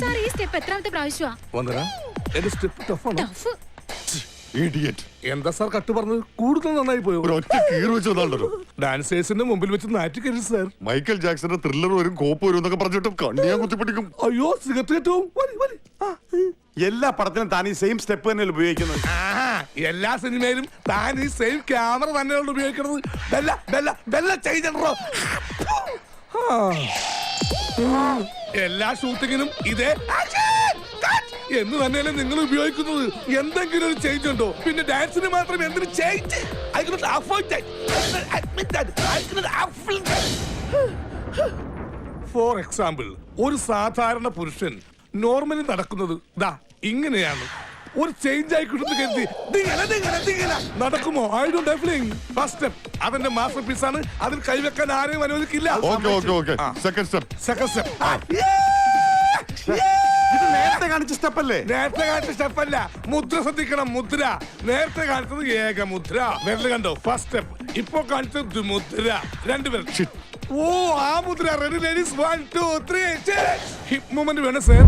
Sir ഈ step എത്രാമത്തെ പ്രാവശ്യമാ? Step ടഫാണ്. Tough. Idiot. എന്താ സാർ കട്ട് പറഞ്ഞത്? കൂടുതൽ നന്നായി പോയോ? ഒറ്റ കീറ് വെച്ചതാണല്ലോ. ഡാൻസേഴ്സിന്റെ മുമ്പിൽ വെച്ച് നാറ്റിക്കരുത് സാർ. മൈക്കൽ ജാക്സന്റെ ത്രില്ലർ വരും, കോപ്പ് വരും എന്നൊക്കെ പറഞ്ഞിട്ട് കണ്ണിയാ കുത്തിപ്പിടിക്കും. അയ്യോ സിഗരറ്റ് കിട്ടും. എല്ലാ പടത്തിലും താൻ ഈ സെയിം സ്റ്റെപ്പ് തന്നെയല്ലേ ഉപയോഗിക്കുന്നത്? എല്ലാ സിനിമയിലും താൻ ഈ സെയിം ക്യാമറ തന്നെയാണ് ഉപയോഗിക്കുന്നത്. എല്ലാ ഷൂട്ടിങ്ങിനും ഇതേ എന്ന് തന്നെയല്ലേ നിങ്ങൾ ഉപയോഗിക്കുന്നത്. എന്തെങ്കിലും ഒരു ചേഞ്ച് ഉണ്ടോ? പിന്നെ ഡാൻസിന് മാത്രം എന്തൊരു ചേഞ്ച്? ഫോർ എക്സാമ്പിൾ, ഒരു സാധാരണ പുരുഷൻ നോർമലി നടക്കുന്നത് ദാ ഇങ്ങനെയാണ്. ഒരു ചേഞ്ച് ആയിക്കിട്ടെന്ന് കരുതി നടക്കുമോ? I don't have feeling. First step അതിന്റെ മാസ്റ്റർ പീസ് ആണ്. അതിൽ കൈവെക്കാൻ ആരെയും അനുവദിക്കില്ല. Second step. സെക്കൻഡ് സ്റ്റെപ്പ് ഇത് നേരത്തെ കാണിച്ച സ്റ്റെപ്പ് അല്ലേ? നേരത്തെ കാണിച്ച സ്റ്റെപ്പ് അല്ല. മുദ്ര ശ്രദ്ധിക്കണം. മുദ്ര നേരത്തെ കാണിച്ചത് ഏക മുദ്ര. വിരൽ കണ്ടോ? First step. ഇപ്പൊ കാണിച്ചത് മുദ്ര. രണ്ടുപേരും. ഓ ആ മുദ്ര. റെഡി ലേഡീസ് 1 2 3 ഹിപ്പ് മൂവ്മെന്റ് വേണം സാർ.